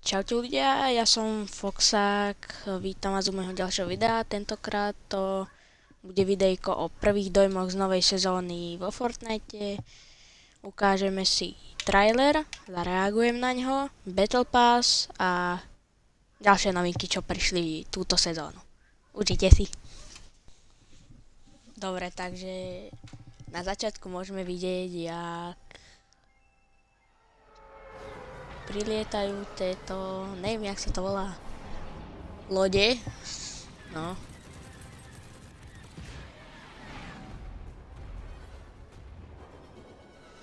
Čaute ľudia, ja som Foxák, vítam vás u môjho ďalšieho videa. Tentokrát to bude videjko o prvých dojmoch z novej sezóny vo Fortnite. Ukážeme si trailer, zareagujem na ňo, Battle Pass a ďalšie novinky, čo prišli túto sezónu. Užite si. Dobre, takže na začiatku môžeme vidieť, jak prilietajú tieto, neviem, jak sa to volá, lode, no.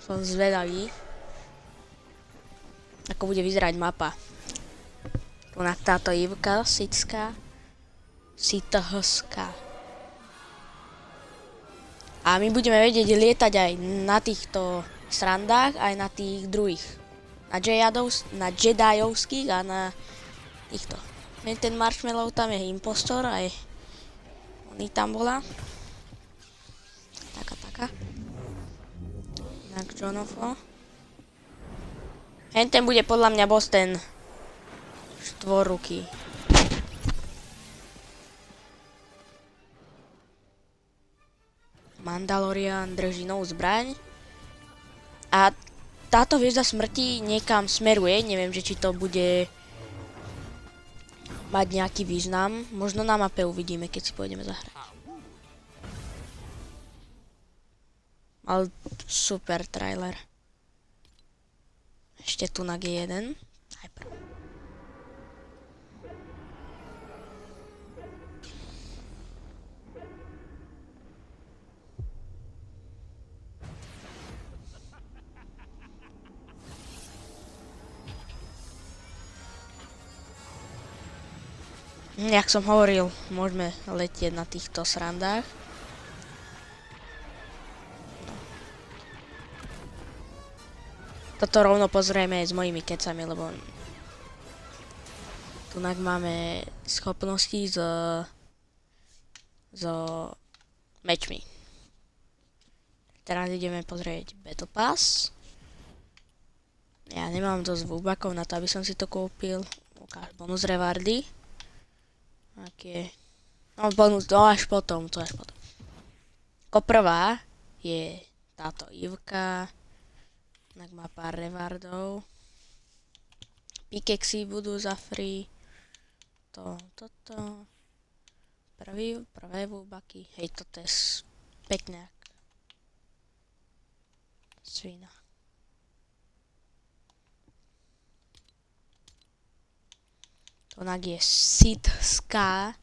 Som zvedavý, ako bude vyzerať mapa. Ona táto Ivka, Sická, Sitahská. A my budeme vedieť lietať aj na týchto srandách, aj na tých druhých. Na Jedajovských a na týchto. Ten Marshmallow tam je impostor, aj oný tam bola. Taká. Tak Jonofo. Ten bude podľa mňa boss ten štvorruky. Mandalorian drží novú zbraň. A táto hviezda smrti niekam smeruje, neviem, že či to bude mať nejaký význam. Možno na mape uvidíme, keď si pôjdeme zahrať. Ale super trailer. Ešte tu na G1. Najprv. Jak som hovoril, môžeme letieť na týchto srandách. Toto rovno pozrieme s mojimi kecami, lebo tunak máme schopnosti s mečmi. Teraz ideme pozrieť Battle Pass. Ja nemám dosť vúbakov na to, aby som si to kúpil. Ukáž bonus rewardy. Aké? No bonus, to až potom. Ako prvá je táto Ivka. Tak má pár rewardov. Pickaxy budú za free. Toto. Prvé vúbaky. Hej, toto je pekné. Svina. Onak je Sická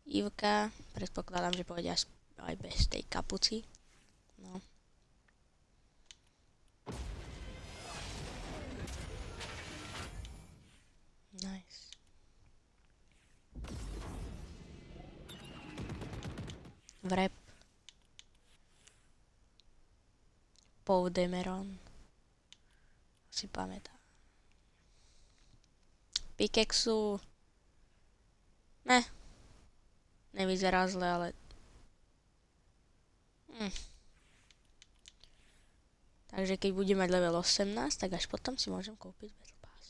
Ivka. Predpokladám, že pôjde aj bez tej kapuci. No. Nice. Vrep. Poudemeron. Si pamätám. Pickaxu. Nevyzerá zle, ale takže keď budem mať level 18, tak až potom si môžem kúpiť Battle Pass.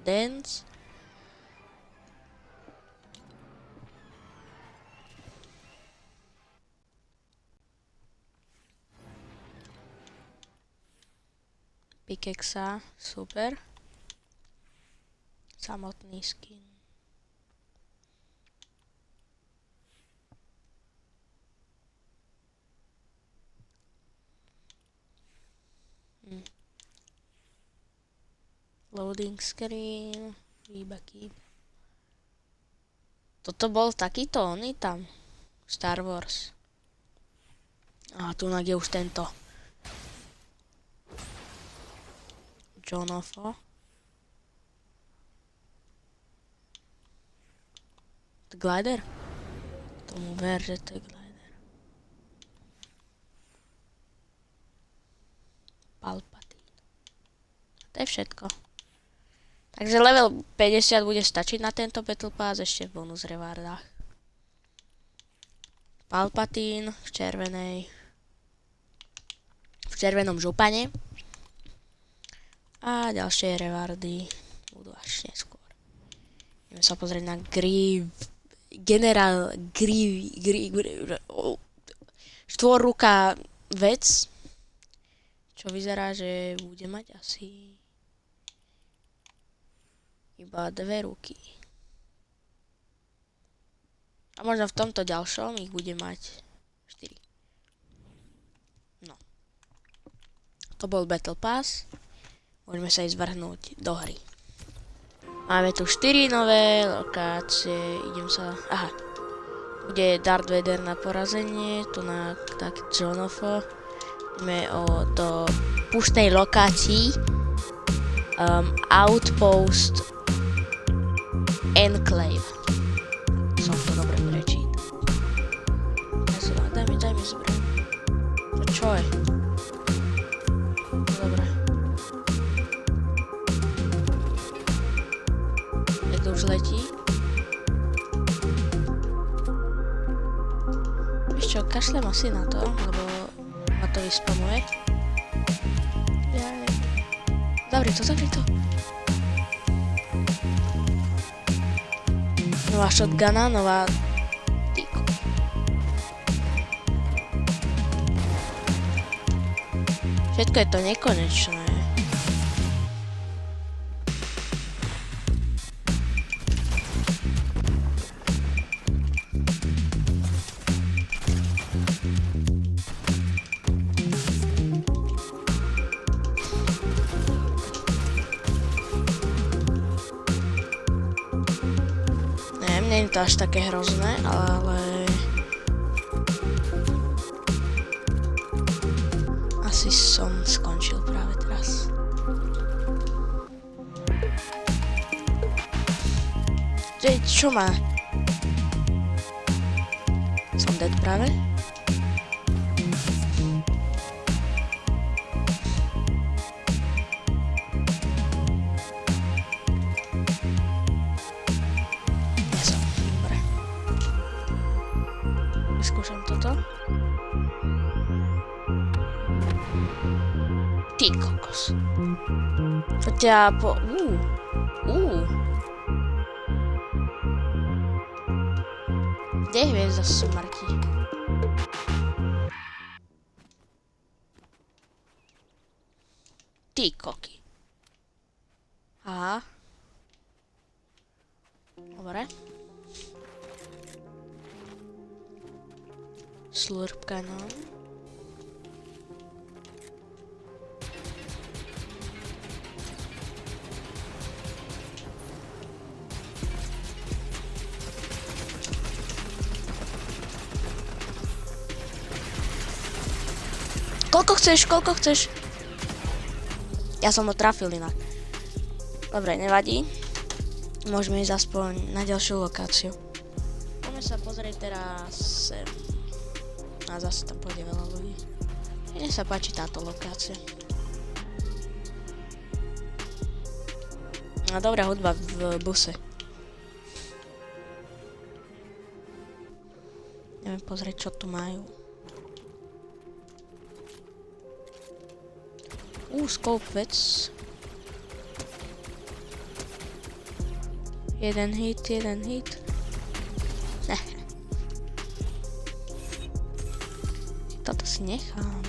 Dance. Pickaxa, super. Samotný skin. Loading screen, výbaky. Toto bol takýto oný tam. Star Wars. A tu je už tento. Jonofo. Glider? Tomu ver, že to je glider. Palpatine. To je všetko. Takže level 50 bude stačiť na tento Battle Pass, ešte v bonus rewardách. Palpatine v červenom župane. A ďalšie rewardy budú až neskôr. Ideme sa pozrieť na štvorruká vec, čo vyzerá, že bude mať asi iba 2 ruky. A možno v tomto ďalšom ich bude mať 4. No. To bol Battle Pass. Môžeme sa ísť vrhnúť do hry. Máme tu 4 nové lokácie. Idem sa... Aha. Bude Darth Vader na porazenie. Tu na tak Jonofo. Ideme do púštnej lokácii. Outpost Enclave. Som to dobre prečítal. Daj mi zbraň. To čo je? Dobre. Jak to už letí? Víš čo, kašlem asi na to, lebo ma to vyspamuje. Zavri to. Nová shotguna, nová... Týko. Všetko je to nekonečné. Nie je to až také hrozné, ale... Asi som skončil práve teraz. Čo má? Som dead práve? Skúšam toto. Ty kokos. To ťa po... Kde je hviezda smrti? Ty koky. Aha. Dobre. Slurp Cannon. Koľko chceš? Ja som ho trafil inak. Dobre, nevadí. Môžeme ísť aspoň na ďalšiu lokáciu. Poďme sa pozrieť teraz sem. A zase tam pôjde veľa ľudí. Mne sa páči táto lokácia. A dobrá hudba v buse. Neviem pozrieť, čo tu majú. Scope vec. Jeden hit. Toto si nechám.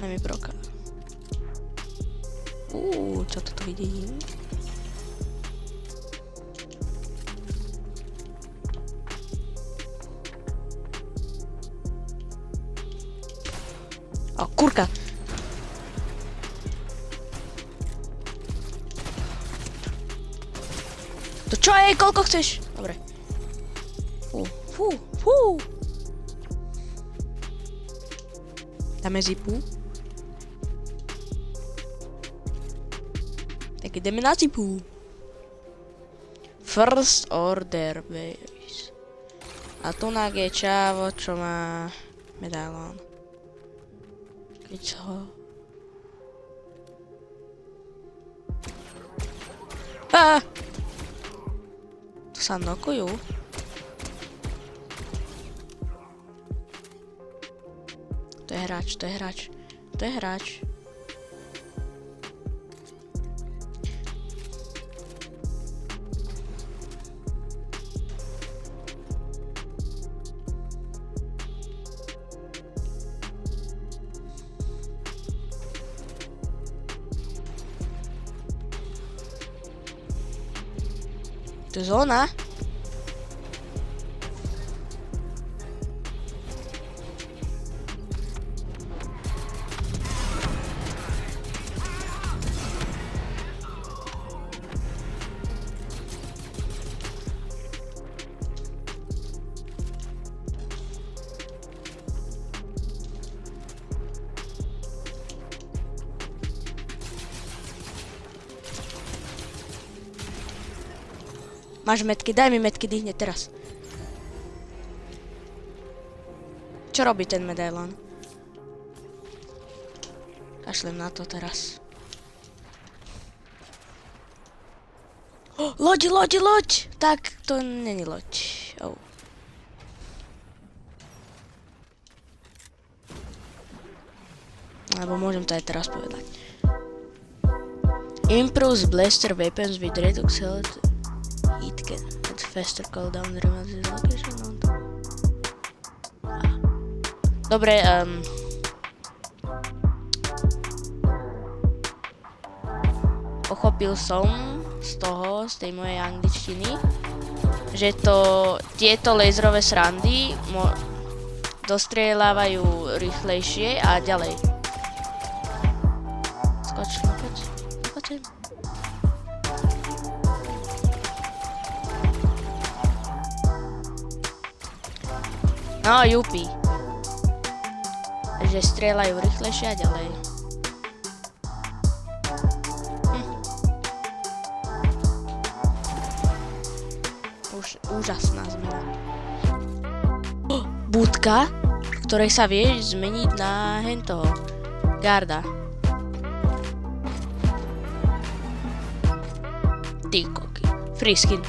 Daj mi broka. Čo tu vidím? Kurka! To čo je? Koľko chceš? Dobre. Fú. Dáme zipu. Tak ideme na zipu. First order base. A tu je čávo, čo má medailón. Keď ho... Tu sa nokujú. To je hráč. To je zóna? Máš metky, daj mi metky, hneď teraz. Čo robí ten medailon? Kašlem na to teraz. Oh, loď! Tak, to není loď. Oh. Alebo môžem to aj teraz povedať. Improves blaster weapons with redux health. It can get faster cooldown remove location. Dobre, pochopil som z tej mojej angličtiny, že tieto laserové srandy dostrieľavajú rýchlejšie a ďalej. Skoč, poď. No, jupi. Že strieľajú rýchlejšie a ďalej. Úžasná zmena. Budka, v ktorej sa vieš zmeniť na hentoho garda. Ty koky. Free skin.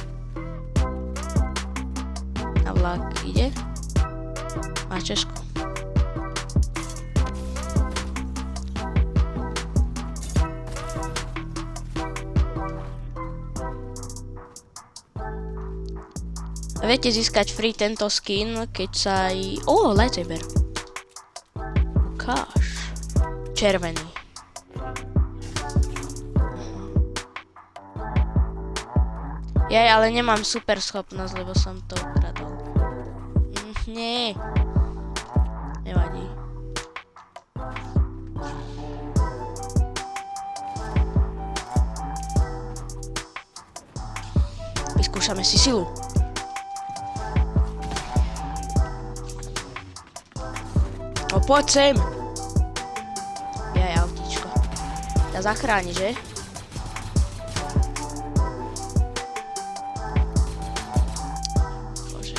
A vlak ide. Má Česko. Viete získať free tento skin, keď sa aj... lightsaber. Ukáž. Červený. Jaj, ale nemám super schopnosť, lebo som to ukradol. Nie. Nevadí. Vyskúšame si silu. No poď sem. Jaj, autíčko. Ťa zachráni, že? Bože.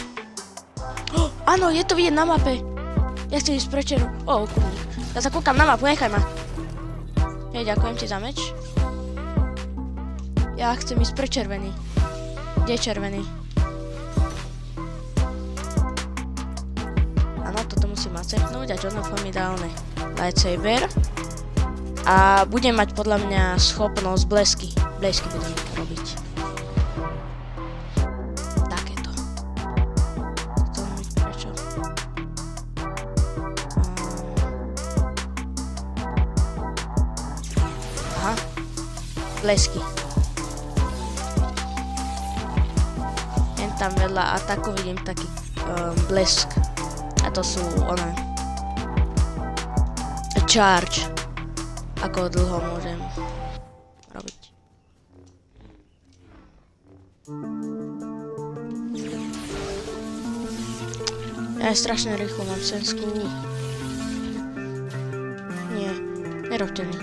Áno, je to vidieť na mape. Ja chcem ísť pre červu. Kurník. Ja sa kúkam na mapu, nechaj ma. Ďakujem ti za meč. Ja chcem ísť pre červený. Kde je červený? Toto musím acceptnúť a John of mi dá lightsaber. A budem mať podľa mňa schopnosť blesky. Blesky budem robiť. Takéto. To mi prečo? Aha. Blesky. Jen tam vedľa ataku vidím taký blesk. A to sú charge. Ako dlho môžem robiť. Ja strašne rýchlo mám sensku. Nie, nerobte mi.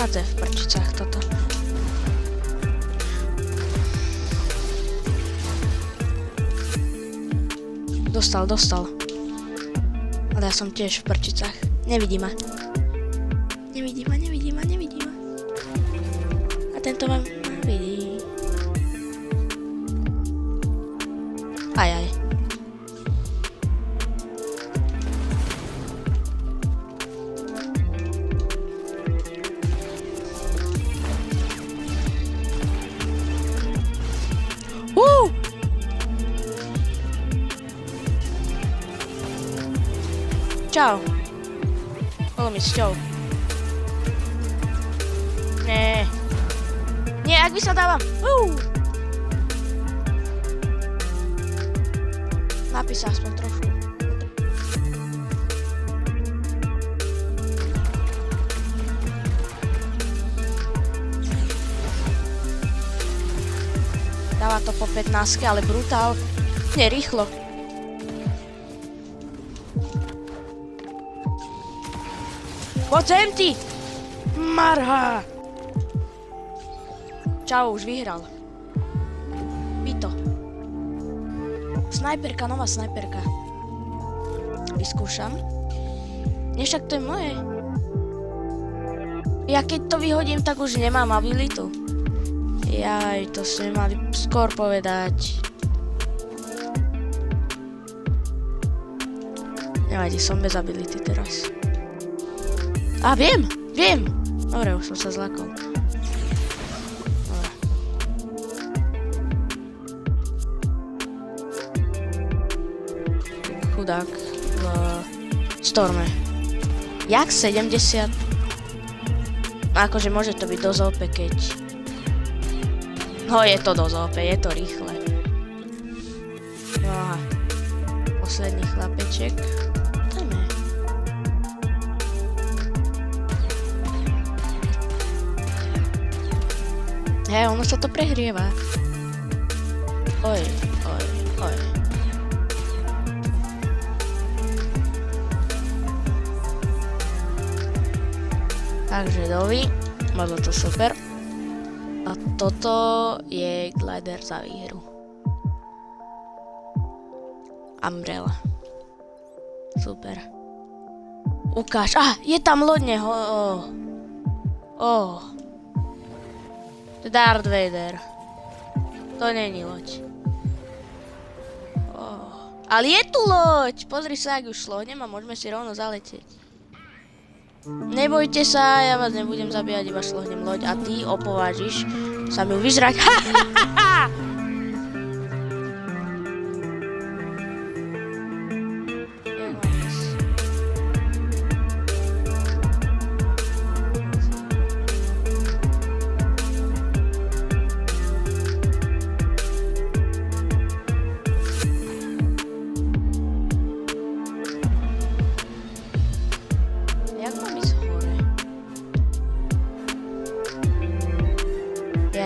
A to je v prčicách toto. Dostal. Ale ja som tiež v prčicách. Nevidí ma. A tento ma vidí. Aj. Čau. Bolo mi s ťou. Nie, ak vysadávam. Napíš sa aspoň trošku. Dáva to po 15, ale brutál. Nie, rýchlo. Poď sem ty! Marha! Čau, už vyhral. Pito. Snajperka, nová snajperka. Vyskúšam. Nie, však to je moje. Ja keď to vyhodím, tak už nemám abilitu. Jaj, to ste mali skôr povedať. Nevadí, som bez ability teraz. A viem! Dobre, už som sa zlakol. Dobre. Chudák v Storme. Jak 70? Akože môže to byť dosť OP, keď... No je to dosť OP, je to rýchle. Aha. Posledný chlapeček. Dajme. Hej, ono sa to prehrieva. Oj. Takže dovi, bolo to super. A toto je glider za výhru. Umbrella. Super. Ukáž. Je tam loď neho. Darth Vader. To není loď. Ale je tu loď! Pozri sa, ak už šlo. Môžeme si rovno zaletieť. Nebojte sa, ja vás nebudem zabíjať, iba šlohnem loď a ty opovážiš sa mi vyžrať.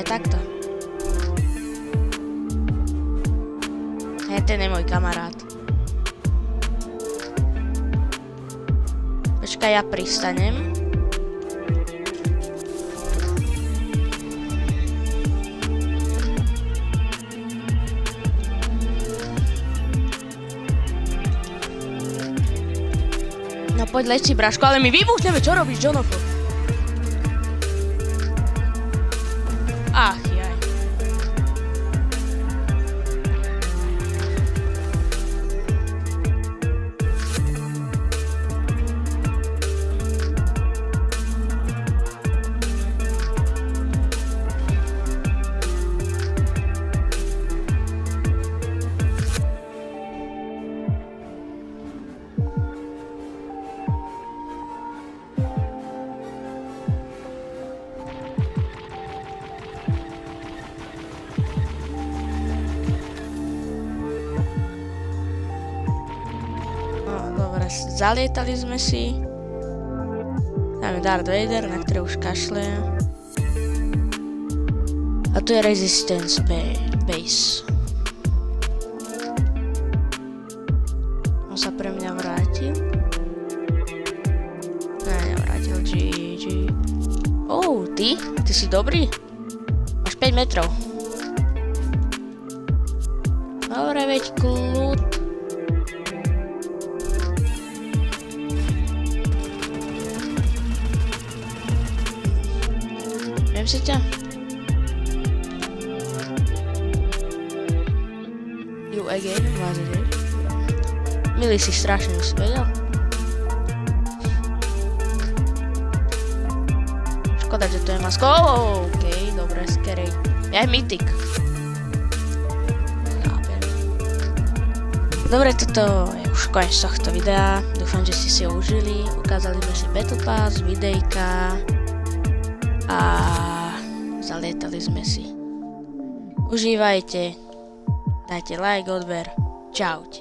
Takto. Ten je môj kamarát. Počkaj, ja pristanem. No poď leď si, bráško, ale my vybuchneme, čo robíš, Jonathan? Ach, jaj. Zalietali sme si. Dáme Darth Vader, na ktoré už kašle. A tu je Resistance Base. On sa pre mňa vrátil. Ne, nevrátil. GG. Ty si dobrý? Máš 5 metrov. Dobre, veď kľud. Si ťa? You again? Milý si strašne, už si vedel? Škoda, že to je masko. Okej, dobre, skerej. Ja je mytik. Dobre, toto je už koniec tohto videa. Dúfam, že ste si ho užili. Ukázali sme si Battle Pass, videjka a zalietali sme si. Užívajte, dajte like, odber, čaute.